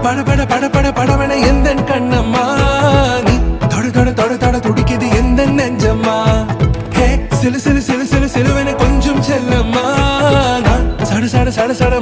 பட பட பட பட படவன எந்த கண்ணம்மா நீ தொட தொட தொட தொட துடிக்குது எந்த நெஞ்சம்மா ஹே சிலு சிலு சிலு சிலு சிலுவன கொஞ்சம் செல்லம்மா சட சட சட சட